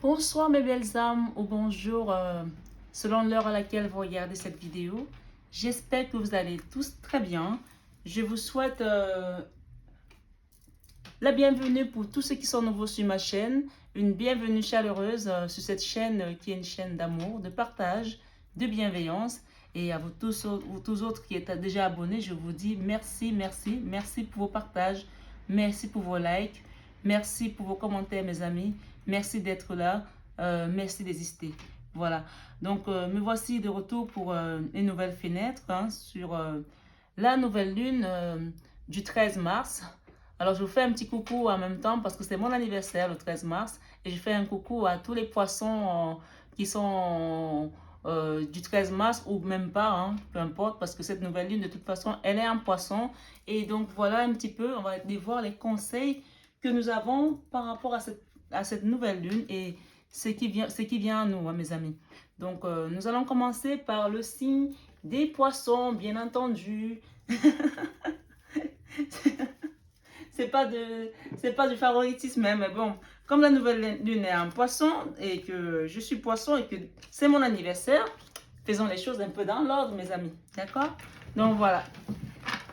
Bonsoir mes belles âmes ou bonjour selon l'heure à laquelle vous regardez cette vidéo. J'espère que vous allez tous très bien. Je vous souhaite la bienvenue pour tous ceux qui sont nouveaux sur ma chaîne. Une bienvenue chaleureuse sur cette chaîne qui est une chaîne d'amour, de partage, de bienveillance. Et à vous tous autres qui êtes déjà abonnés, je vous dis merci, merci, merci pour vos partages, merci pour vos likes, merci pour vos commentaires mes amis, merci d'être là, merci d'exister. Voilà, donc me voici de retour pour une nouvelle fenêtre sur la nouvelle lune du 13 mars. Alors, je vous fais un petit coucou en même temps parce que c'est mon anniversaire le 13 mars et je fais un coucou à tous les poissons qui sont du 13 mars ou même pas, peu importe, parce que cette nouvelle lune, de toute façon, elle est en poisson. Et donc, voilà un petit peu, on va aller voir les conseils que nous avons par rapport à cette nouvelle lune et ce qui vient à nous, mes amis. Donc, nous allons commencer par le signe des poissons, bien entendu. C'est pas du favoritisme, hein, mais bon, comme la nouvelle lune est en poisson et que je suis poisson et que c'est mon anniversaire, faisons les choses un peu dans l'ordre, mes amis. D'accord? Donc voilà.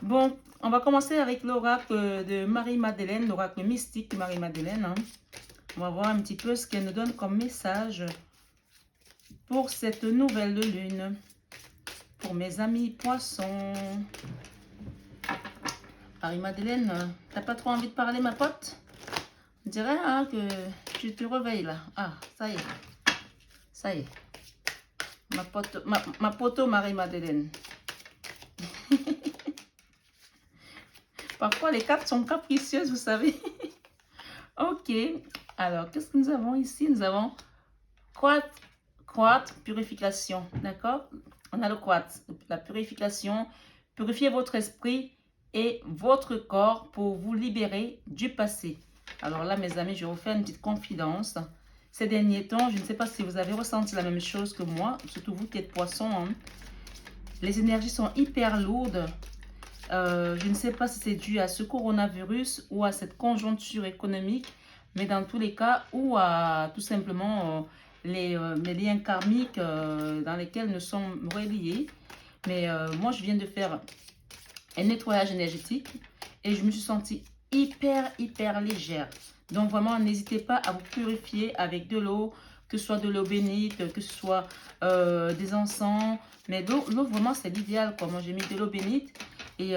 Bon, on va commencer avec l'oracle de Marie-Madeleine, l'oracle mystique de Marie-Madeleine. On va voir un petit peu ce qu'elle nous donne comme message pour cette nouvelle lune. Pour mes amis poissons. Marie-Madeleine, t'as pas trop envie de parler, ma pote? On dirait que tu te réveilles là. Ah, ça y est. Ça y est. Ma poteau Marie-Madeleine. Parfois, les cartes sont capricieuses, vous savez. Ok. Alors, qu'est-ce que nous avons ici? Nous avons quartz, purification. D'accord? On a le quartz, la purification. Purifiez votre esprit et votre corps pour vous libérer du passé. Alors là, mes amis, je vais vous faire une petite confidence. Ces derniers temps, je ne sais pas si vous avez ressenti la même chose que moi, surtout vous qui êtes poisson. Les énergies sont hyper lourdes. Je ne sais pas si c'est dû à ce coronavirus ou à cette conjoncture économique, mais dans tous les cas, ou à tout simplement les liens karmiques dans lesquels nous sommes reliés. Mais moi, je viens de faire un nettoyage énergétique et je me suis sentie hyper légère. Donc vraiment, n'hésitez pas à vous purifier avec de l'eau, que ce soit de l'eau bénite, que ce soit des encens. Mais l'eau vraiment, c'est l'idéal. Moi, j'ai mis de l'eau bénite et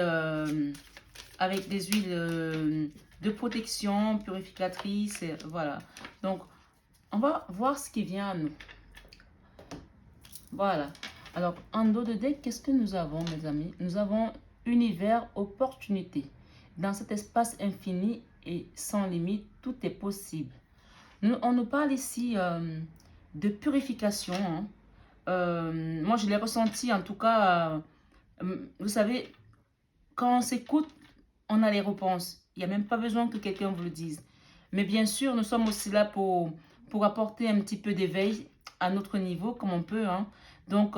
avec des huiles de protection, purificatrices. Et voilà. Donc, on va voir ce qui vient à nous. Voilà. Alors, en dos de deck, qu'est-ce que nous avons, mes amis? Nous avons univers, opportunité. Dans cet espace infini et sans limite, tout est possible. On nous parle ici de purification. Moi, je l'ai ressenti, en tout cas, vous savez, quand on s'écoute, on a les réponses. Il n'y a même pas besoin que quelqu'un vous le dise. Mais bien sûr, nous sommes aussi là pour apporter un petit peu d'éveil à notre niveau, comme on peut. Donc,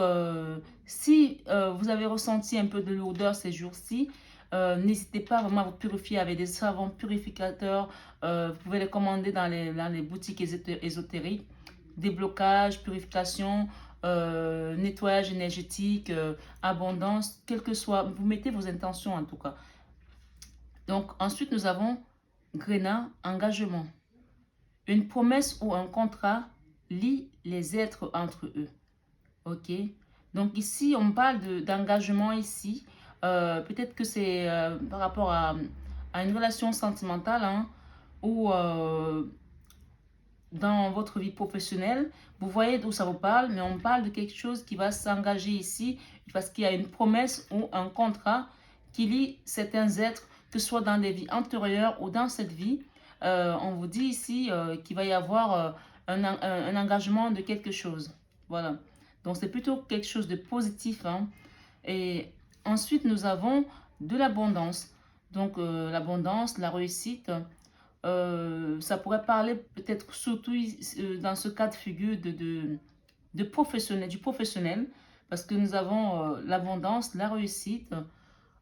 si vous avez ressenti un peu de lourdeur ces jours-ci, n'hésitez pas vraiment à vous purifier avec des savons purificateurs. Vous pouvez les commander dans les boutiques ésotériques. Déblocage, purification, nettoyage énergétique, abondance, quel que soit. Vous mettez vos intentions en tout cas. Donc, ensuite, nous avons Gréna, engagement. Une promesse ou un contrat lie les êtres entre eux. Ok? Donc, ici, on parle d'engagement ici. Peut-être que c'est par rapport à une relation sentimentale ou dans votre vie professionnelle. Vous voyez d'où ça vous parle, mais on parle de quelque chose qui va s'engager ici parce qu'il y a une promesse ou un contrat qui lie certains êtres, que ce soit dans des vies antérieures ou dans cette vie. On vous dit ici qu'il va y avoir un engagement de quelque chose. Voilà. Donc, c'est plutôt quelque chose de positif. Et ensuite, nous avons de l'abondance. Donc, l'abondance, la réussite. Ça pourrait parler peut-être surtout dans ce cas de figure de professionnel, du professionnel, parce que nous avons l'abondance, la réussite.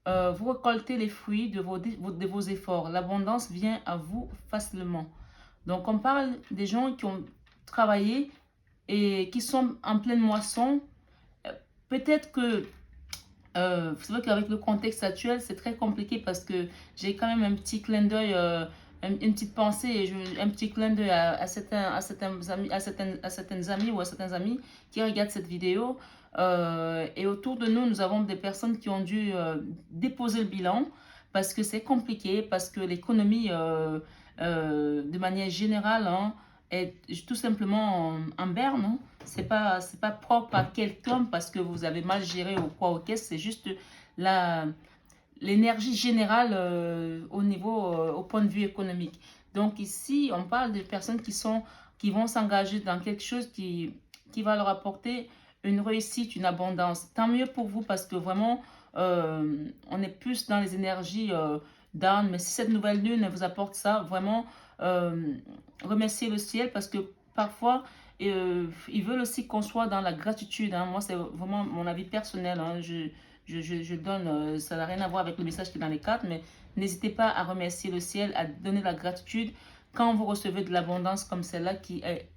Vous récoltez les fruits de vos efforts. L'abondance vient à vous facilement. Donc, on parle des gens qui ont travailler et qui sont en pleine moisson. Peut-être que, c'est vrai qu'avec le contexte actuel, c'est très compliqué parce que j'ai quand même un petit clin d'œil, une petite pensée, et un petit clin d'œil certains amis, certaines amies ou à certains amis qui regardent cette vidéo. Et autour de nous, nous avons des personnes qui ont dû déposer le bilan parce que c'est compliqué, parce que l'économie, de manière générale, hein, est tout simplement en berne. Hein. C'est pas propre à quelqu'un parce que vous avez mal géré ou quoi, ok, c'est juste l'énergie générale au point de vue économique. Donc ici, on parle de personnes qui vont s'engager dans quelque chose qui va leur apporter une réussite, une abondance. Tant mieux pour vous parce que vraiment, on est plus dans les énergies down. Mais si cette nouvelle lune vous apporte ça, vraiment, remerciez le ciel parce que parfois, ils veulent aussi qu'on soit dans la gratitude. Hein. Moi, c'est vraiment mon avis personnel. Hein. Je donne, ça n'a rien à voir avec le message qui est dans les cartes, mais n'hésitez pas à remercier le ciel, à donner la gratitude quand vous recevez de l'abondance comme celle-là qui est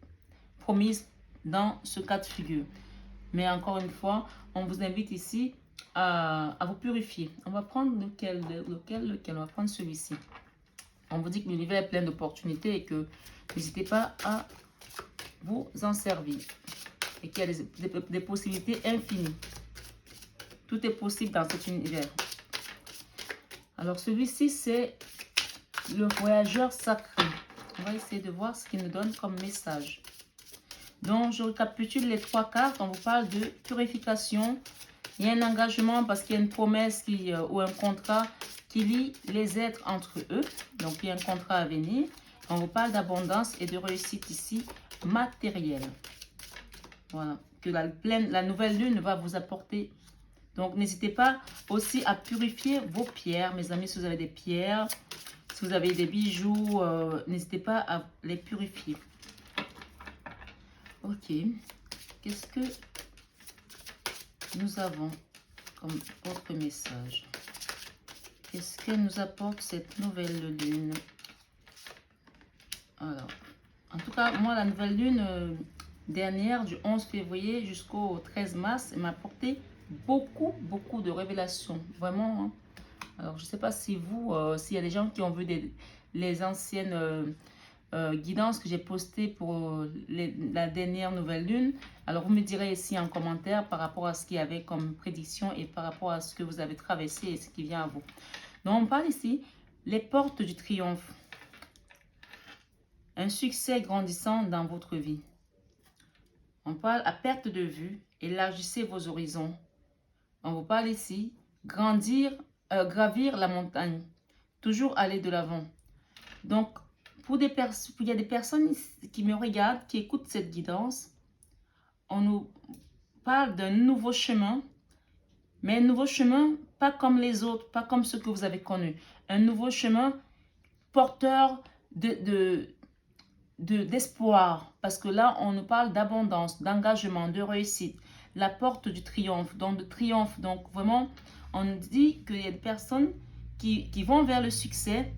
promise dans ce cas de figure. Mais encore une fois, on vous invite ici à vous purifier. On va prendre lequel. On va prendre celui-ci. On vous dit que l'univers est plein d'opportunités et que n'hésitez pas à vous en servir. Et qu'il y a des possibilités infinies. Tout est possible dans cet univers. Alors celui-ci, c'est le voyageur sacré. On va essayer de voir ce qu'il nous donne comme message. Donc, je récapitule les 3 cartes. On vous parle de purification. Il y a un engagement parce qu'il y a une promesse ou un contrat qui lie les êtres entre eux. Donc, il y a un contrat à venir. On vous parle d'abondance et de réussite ici matérielle. Voilà. Que la nouvelle lune va vous apporter. Donc, n'hésitez pas aussi à purifier vos pierres. Mes amis, si vous avez des pierres, si vous avez des bijoux, n'hésitez pas à les purifier. Ok. Qu'est-ce que nous avons comme autre message? Qu'est-ce que nous apporte cette nouvelle lune? Alors, en tout cas, moi, la nouvelle lune dernière, du 11 février jusqu'au 13 mars, elle m'a apporté beaucoup de révélations. Vraiment. Hein. Alors, je ne sais pas si vous, s'il y a des gens qui ont vu les anciennes guidances que j'ai postées pour la dernière nouvelle lune. Alors, vous me direz ici en commentaire par rapport à ce qu'il y avait comme prédiction et par rapport à ce que vous avez traversé et ce qui vient à vous. Donc, on parle ici, les portes du triomphe. Un succès grandissant dans votre vie. On parle à perte de vue, élargissez vos horizons. On vous parle ici, gravir la montagne, toujours aller de l'avant. Donc, il y a des personnes qui me regardent, qui écoutent cette guidance. On nous parle d'un nouveau chemin, mais un nouveau chemin pas comme les autres, pas comme ceux que vous avez connus. Un nouveau chemin porteur d'espoir, parce que là, on nous parle d'abondance, d'engagement, de réussite. La porte du triomphe, donc de triomphe. Donc, vraiment, on nous dit qu'il y a des personnes qui vont vers le succès,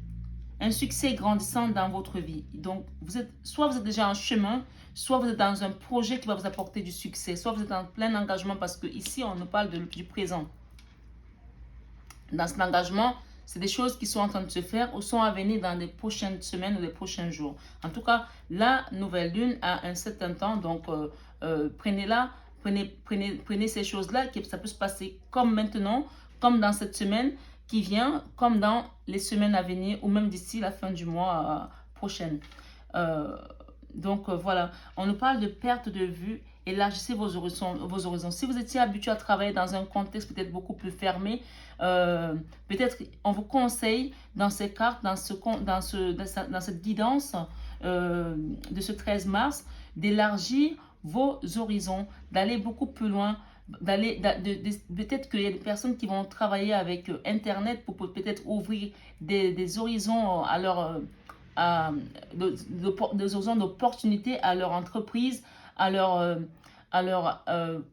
un succès grandissant dans votre vie. Donc, soit vous êtes déjà en chemin, soit vous êtes dans un projet qui va vous apporter du succès, soit vous êtes en plein engagement, parce que ici, on nous parle du présent. Dans cet engagement, c'est des choses qui sont en train de se faire ou sont à venir dans les prochaines semaines ou les prochains jours. En tout cas, la nouvelle lune a un certain temps, donc prenez-la, prenez ces choses-là, ça peut se passer comme maintenant, comme dans cette semaine qui vient, comme dans les semaines à venir ou même d'ici la fin du mois prochaine. Voilà, on nous parle de perte de vue. Élargissez vos horizons. Si vous étiez habitué à travailler dans un contexte peut-être beaucoup plus fermé, peut-être on vous conseille dans ces cartes, dans cette guidance de ce 13 mars, d'élargir vos horizons, d'aller beaucoup plus loin, peut-être qu'il y a des personnes qui vont travailler avec Internet pour peut-être ouvrir des horizons à leur des horizons d'opportunités à leur entreprise, à leur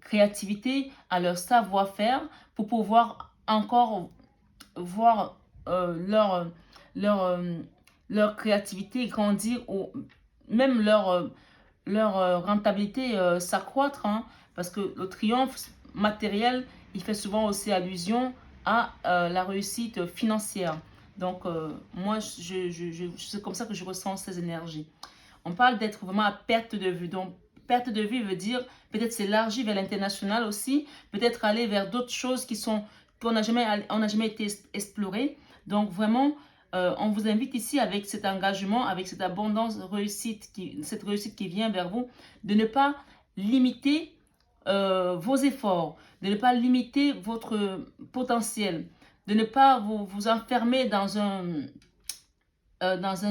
créativité, à leur savoir-faire, pour pouvoir encore voir leur créativité grandir, ou même rentabilité s'accroître, hein, parce que le triomphe matériel, il fait souvent aussi allusion à la réussite financière. Donc, moi, c'est comme ça que je ressens ces énergies. On parle d'être vraiment à perte de vue. Donc, perte de vue veut dire peut-être s'élargir vers l'international aussi, peut-être aller vers d'autres choses qu'on n'a jamais été explorées. Donc, vraiment, on vous invite ici avec cet engagement, avec cette abondance réussite, cette réussite qui vient vers vous, de ne pas limiter vos efforts, de ne pas limiter votre potentiel, de ne pas vous enfermer dans un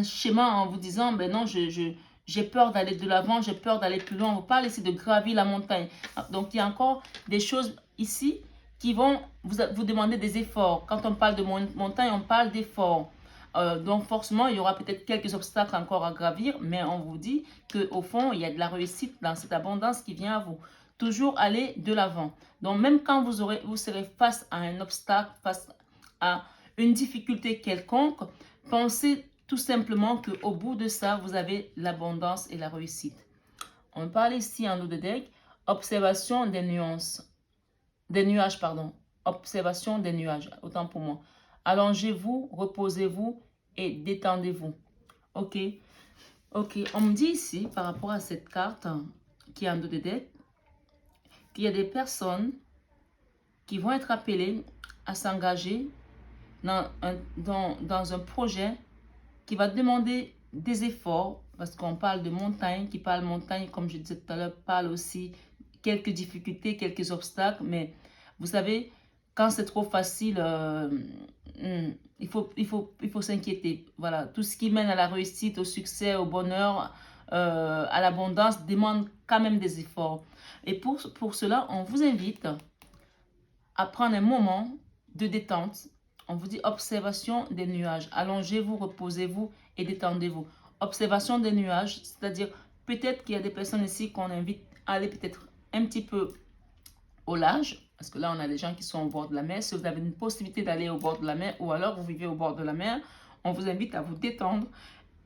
schéma en vous disant, ben non, j'ai peur d'aller de l'avant, j'ai peur d'aller plus loin. On vous parle ici de gravir la montagne. Donc, il y a encore des choses ici qui vont vous demander des efforts. Quand on parle de montagne, on parle d'efforts. Donc, forcément, il y aura peut-être quelques obstacles encore à gravir, mais on vous dit qu'au fond, il y a de la réussite dans cette abondance qui vient à vous. Toujours aller de l'avant. Donc, même quand vous serez face à un obstacle, face à une difficulté quelconque, pensez tout simplement qu'au bout de ça, vous avez l'abondance et la réussite. On parle ici en eau de deck, observation des nuages. Observation des nuages, autant pour moi. Allongez-vous, reposez-vous et détendez-vous. Ok. On me dit ici, par rapport à cette carte qui est en dos de deck, qu'il y a des personnes qui vont être appelées à s'engager dans un projet qui va demander des efforts, parce qu'on parle de montagne, qui parle montagne, comme je disais tout à l'heure, parle aussi quelques difficultés, quelques obstacles, mais vous savez, quand c'est trop facile, il faut s'inquiéter. Voilà, tout ce qui mène à la réussite, au succès, au bonheur, à l'abondance, demande quand même des efforts. Et pour cela, on vous invite à prendre un moment de détente. On vous dit observation des nuages. Allongez-vous, reposez-vous et détendez-vous. Observation des nuages, c'est-à-dire peut-être qu'il y a des personnes ici qu'on invite à aller peut-être un petit peu au large, parce que là on a des gens qui sont au bord de la mer. Si vous avez une possibilité d'aller au bord de la mer ou alors vous vivez au bord de la mer, on vous invite à vous détendre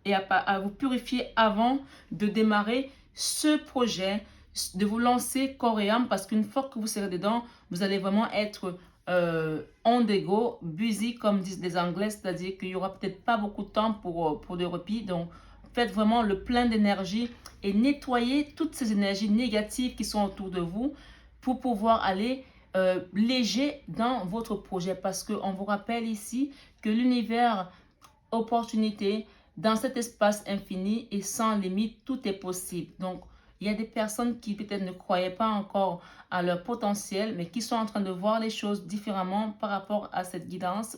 et à vous purifier avant de démarrer ce projet, de vous lancer corps et âme, parce qu'une fois que vous serez dedans, vous allez vraiment être on the go, busy comme disent les Anglais, c'est-à-dire qu'il n'y aura peut-être pas beaucoup de temps pour le repos. Donc, faites vraiment le plein d'énergie et nettoyez toutes ces énergies négatives qui sont autour de vous pour pouvoir aller léger dans votre projet. Parce qu'on vous rappelle ici que l'univers opportunité, dans cet espace infini et sans limite, tout est possible. Donc, il y a des personnes qui peut-être ne croyaient pas encore à leur potentiel, mais qui sont en train de voir les choses différemment par rapport à cette guidance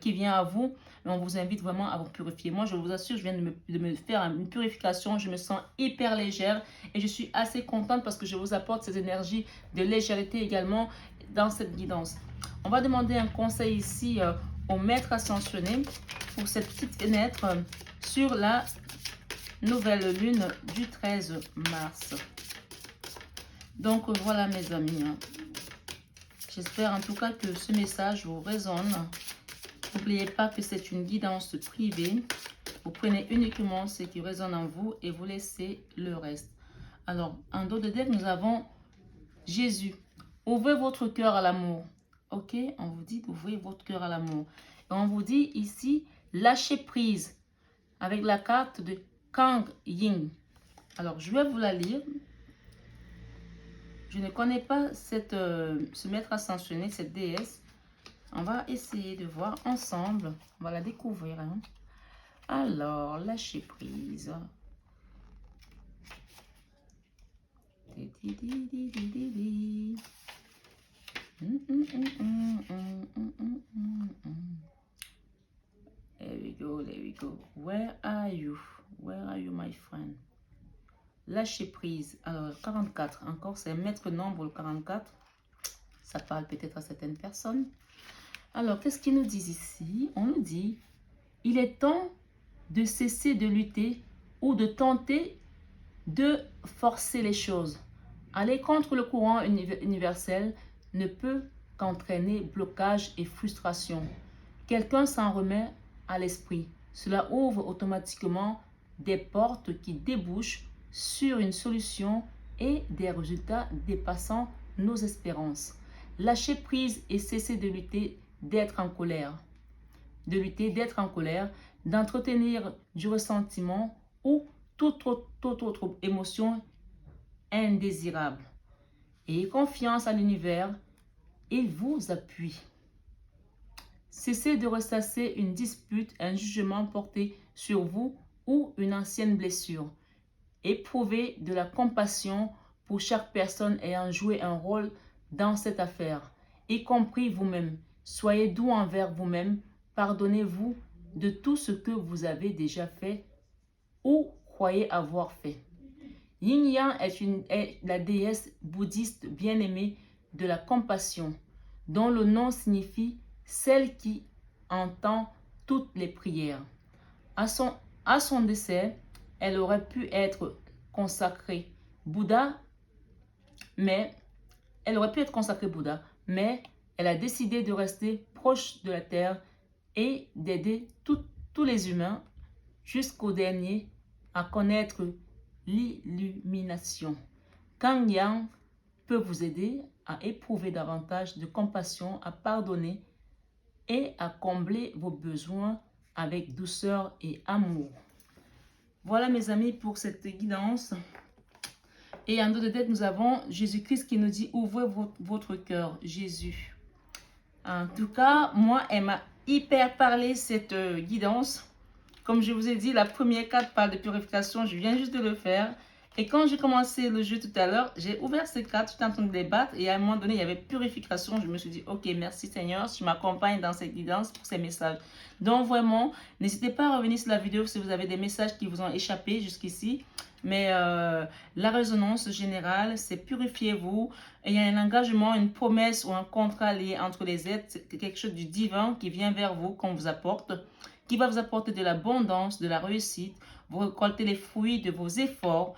qui vient à vous. Et on vous invite vraiment à vous purifier. Moi, je vous assure, je viens de me faire une purification. Je me sens hyper légère et je suis assez contente parce que je vous apporte ces énergies de légèreté également dans cette guidance. On va demander un conseil ici au maître ascensionné pour cette petite fenêtre sur la nouvelle lune du 13 mars. Donc voilà mes amis, j'espère en tout cas que ce message vous résonne. N'oubliez pas que c'est une guidance privée. Vous prenez uniquement ce qui résonne en vous et vous laissez le reste. Alors en dos de deck nous avons Jésus. Ouvrez votre cœur à l'amour. Ok, on vous dit d'ouvrir votre cœur à l'amour. Et on vous dit ici, lâchez prise avec la carte de Kang Yin. Alors, je vais vous la lire. Je ne connais pas ce maître ascensionné, cette déesse. On va essayer de voir ensemble. On va la découvrir. Hein. Alors, lâchez prise. There we go. Where are you? Where are you, my friend? Lâcher prise. Alors, 44. Encore, c'est un maître nombre, le 44. Ça parle peut-être à certaines personnes. Alors, qu'est-ce qu'ils nous disent ici? On nous dit, il est temps de cesser de lutter ou de tenter de forcer les choses. Aller contre le courant universel ne peut qu'entraîner blocage et frustration. Quelqu'un s'en remet à l'esprit. Cela ouvre automatiquement des portes qui débouchent sur une solution et des résultats dépassant nos espérances. Lâchez prise et cessez de lutter, d'être en colère. D'être en colère, d'entretenir du ressentiment ou toute autre émotion indésirable. Ayez confiance à l'univers, il vous appuie. Cessez de ressasser une dispute, un jugement porté sur vous ou une ancienne blessure. Éprouvez de la compassion pour chaque personne ayant joué un rôle dans cette affaire, y compris vous-même. Soyez doux envers vous-même, pardonnez-vous de tout ce que vous avez déjà fait ou croyez avoir fait. Yin Yang est la déesse bouddhiste bien-aimée de la compassion, dont le nom signifie celle qui entend toutes les prières. À son décès, elle aurait pu être consacrée Bouddha, mais elle elle a décidé de rester proche de la terre et d'aider tous les humains jusqu'au dernier à connaître l'illumination. Kang Yang peut vous aider à éprouver davantage de compassion, à pardonner et à combler vos besoins avec douceur et amour. Voilà mes amis pour cette guidance. Et en dos de tête, nous avons Jésus-Christ qui nous dit « Ouvrez votre cœur, Jésus ». En tout cas, moi, elle m'a hyper parlé cette guidance. Comme je vous ai dit, la première carte parle de purification. Je viens juste de le faire. Et quand j'ai commencé le jeu tout à l'heure, j'ai ouvert cette carte, j'étais en train de débattre. Et à un moment donné, il y avait purification. Je me suis dit, ok, merci Seigneur, tu m'accompagnes dans cette guidance pour ces messages. Donc vraiment, n'hésitez pas à revenir sur la vidéo si vous avez des messages qui vous ont échappé jusqu'ici. Mais la résonance générale, c'est purifiez-vous. Il y a un engagement, une promesse ou un contrat lié entre les êtres. C'est quelque chose du divin qui vient vers vous, qu'on vous apporte, qui va vous apporter de l'abondance, de la réussite. Vous récoltez les fruits de vos efforts.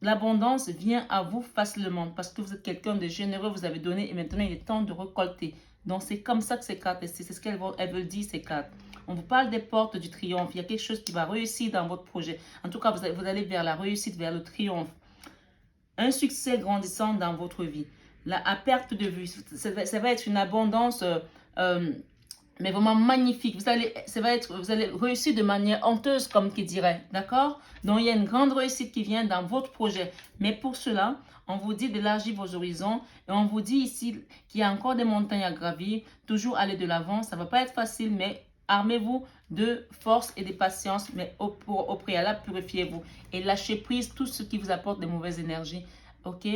L'abondance vient à vous facilement parce que vous êtes quelqu'un de généreux, vous avez donné et maintenant il est temps de récolter. Donc c'est comme ça que ces cartes, c'est ce qu'elles veulent dire ces cartes. On vous parle des portes du triomphe. Il y a quelque chose qui va réussir dans votre projet. En tout cas, vous allez vers la réussite, vers le triomphe. Un succès grandissant dans votre vie. À perte de vue, ça va être une abondance mais vraiment magnifique. Vous allez réussir de manière honteuse, comme qui dirait, d'accord? Donc, il y a une grande réussite qui vient dans votre projet. Mais pour cela, on vous dit d'élargir vos horizons et on vous dit ici qu'il y a encore des montagnes à gravir. Toujours aller de l'avant. Ça ne va pas être facile, mais armez-vous de force et de patience, mais au préalable, purifiez-vous et lâchez prise tout ce qui vous apporte de mauvaises énergies, ok?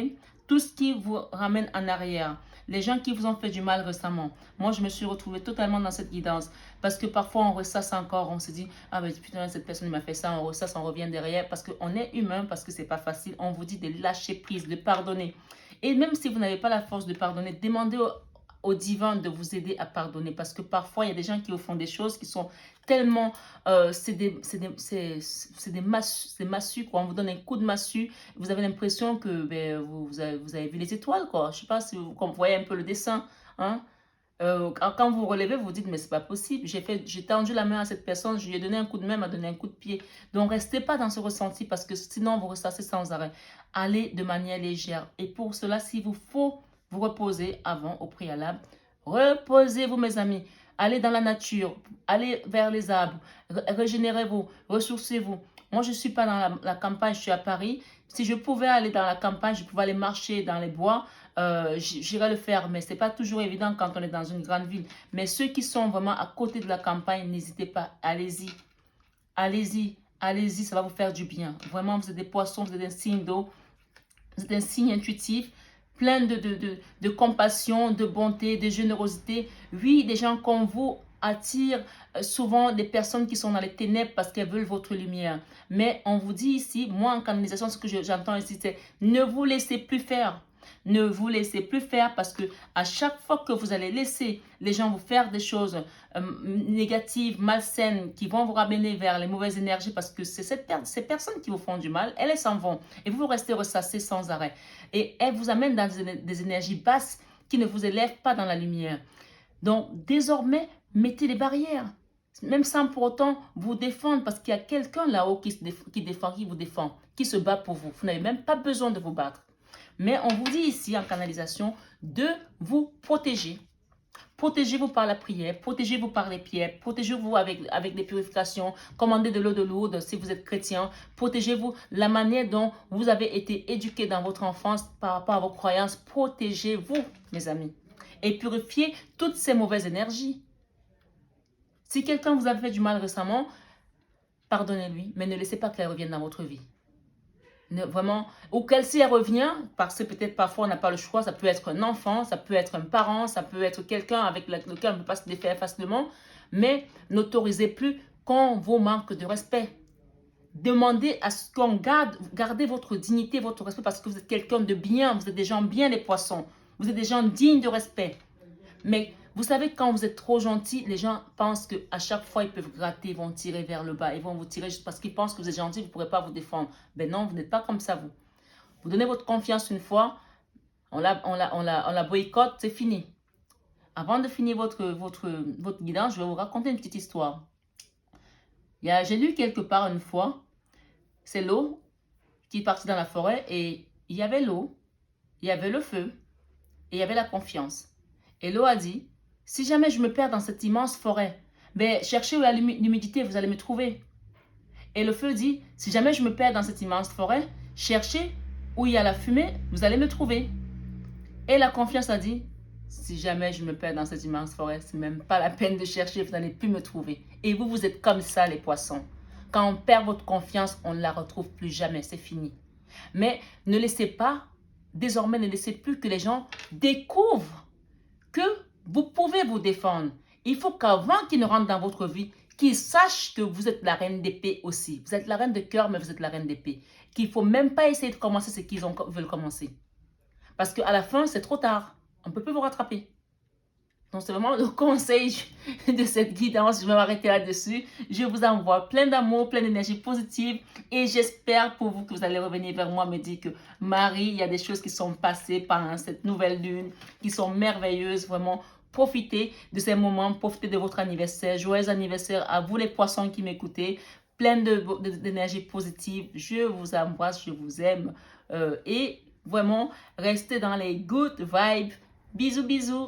Tout ce qui vous ramène en arrière. Les gens qui vous ont fait du mal récemment. Moi, je me suis retrouvée totalement dans cette guidance. Parce que parfois, on ressasse encore. On se dit, ah ben putain, cette personne m'a fait ça. On ressasse, on revient derrière. Parce qu'on est humain, parce que c'est pas facile. On vous dit de lâcher prise, de pardonner. Et même si vous n'avez pas la force de pardonner, demandez au divin de vous aider à pardonner. Parce que parfois, il y a des gens qui vous font des choses qui sont tellement... c'est des massues, quoi. On vous donne un coup de massue. Vous avez l'impression que ben, vous avez vu les étoiles, quoi. Je ne sais pas si vous voyez un peu le dessin. Hein? Quand vous relevez, vous dites, mais c'est pas possible. J'ai tendu la main à cette personne, je lui ai donné un coup de main, elle m'a donné un coup de pied. Donc, restez pas dans ce ressenti parce que sinon, vous ressassez sans arrêt. Allez de manière légère. Et pour cela, s'il vous faut vous reposer avant, au préalable, reposez-vous, mes amis. Allez dans la nature, allez vers les arbres, régénérez-vous, ressourcez-vous. Moi, je ne suis pas dans la campagne, je suis à Paris. Si je pouvais aller dans la campagne, je pouvais aller marcher dans les bois, j'irais le faire. Mais ce n'est pas toujours évident quand on est dans une grande ville. Mais ceux qui sont vraiment à côté de la campagne, n'hésitez pas, allez-y. Allez-y, allez-y, ça va vous faire du bien. Vraiment, vous êtes des poissons, vous êtes un signe d'eau, vous êtes un signe intuitif, plein de compassion, de bonté, de générosité. Oui, des gens comme vous attirent souvent des personnes qui sont dans les ténèbres parce qu'elles veulent votre lumière. Mais on vous dit ici, moi en canalisation, ce que j'entends ici, c'est ne vous laissez plus faire. Ne vous laissez plus faire parce que à chaque fois que vous allez laisser les gens vous faire des choses négatives, malsaines, qui vont vous ramener vers les mauvaises énergies parce que c'est ces personnes qui vous font du mal, elles s'en vont et vous restez ressassés sans arrêt. Et elles vous amènent dans des énergies basses qui ne vous élèvent pas dans la lumière. Donc, désormais, mettez des barrières. Même sans pour autant vous défendre, parce qu'il y a quelqu'un là-haut qui vous défend, qui se bat pour vous. Vous n'avez même pas besoin de vous battre. Mais on vous dit ici en canalisation de vous protéger. Protégez-vous par la prière, protégez-vous par les pierres, protégez-vous avec des purifications, commandez de l'eau de Lourdes si vous êtes chrétien, protégez-vous la manière dont vous avez été éduqué dans votre enfance par rapport à vos croyances, protégez-vous, mes amis, et purifiez toutes ces mauvaises énergies. Si quelqu'un vous a fait du mal récemment, pardonnez-lui, mais ne laissez pas qu'elle revienne dans votre vie. Vraiment, ou qu'elle s'y revient, parce que peut-être parfois on n'a pas le choix, ça peut être un enfant, ça peut être un parent, ça peut être quelqu'un avec lequel on ne peut pas se défaire facilement, mais n'autorisez plus qu'on vous manque de respect. Demandez à ce qu'on gardez votre dignité, votre respect, parce que vous êtes quelqu'un de bien, vous êtes des gens bien, les poissons, vous êtes des gens dignes de respect. Mais vous savez, quand vous êtes trop gentil, les gens pensent qu'à chaque fois, ils peuvent gratter, ils vont tirer vers le bas, ils vont vous tirer juste parce qu'ils pensent que vous êtes gentil, vous ne pourrez pas vous défendre. Ben non, vous n'êtes pas comme ça, vous. Vous donnez votre confiance une fois, on la boycotte, c'est fini. Avant de finir votre guidance, je vais vous raconter une petite histoire. J'ai lu quelque part une fois, c'est l'eau qui est partie dans la forêt et il y avait l'eau, il y avait le feu et il y avait la confiance. Et l'eau a dit, si jamais je me perds dans cette immense forêt, ben, cherchez où il y a l'humidité, vous allez me trouver. Et le feu dit, si jamais je me perds dans cette immense forêt, cherchez où il y a la fumée, vous allez me trouver. Et la confiance a dit, si jamais je me perds dans cette immense forêt, c'est même pas la peine de chercher, vous n'allez plus me trouver. Et vous, vous êtes comme ça, les poissons. Quand on perd votre confiance, on ne la retrouve plus jamais, c'est fini. Mais ne laissez pas, désormais, ne laissez plus que les gens découvrent que vous pouvez vous défendre. Il faut qu'avant qu'ils ne rentrent dans votre vie, qu'ils sachent que vous êtes la reine d'épée aussi. Vous êtes la reine de cœur, mais vous êtes la reine d'épée. Qu'il ne faut même pas essayer de commencer ce qu'ils veulent commencer. Parce qu'à la fin, c'est trop tard. On ne peut plus vous rattraper. Donc, c'est vraiment le conseil de cette guidance. Je vais m'arrêter là-dessus. Je vous envoie plein d'amour, plein d'énergie positive. Et j'espère pour vous que vous allez revenir vers moi, me dire que Marie, il y a des choses qui sont passées pendant cette nouvelle lune, qui sont merveilleuses. Vraiment, profitez de ces moments. Profitez de votre anniversaire. Joyeux anniversaire à vous les poissons qui m'écoutez. Plein d'énergie positive. Je vous embrasse, je vous aime. Et vraiment, restez dans les good vibes. Bisous, bisous.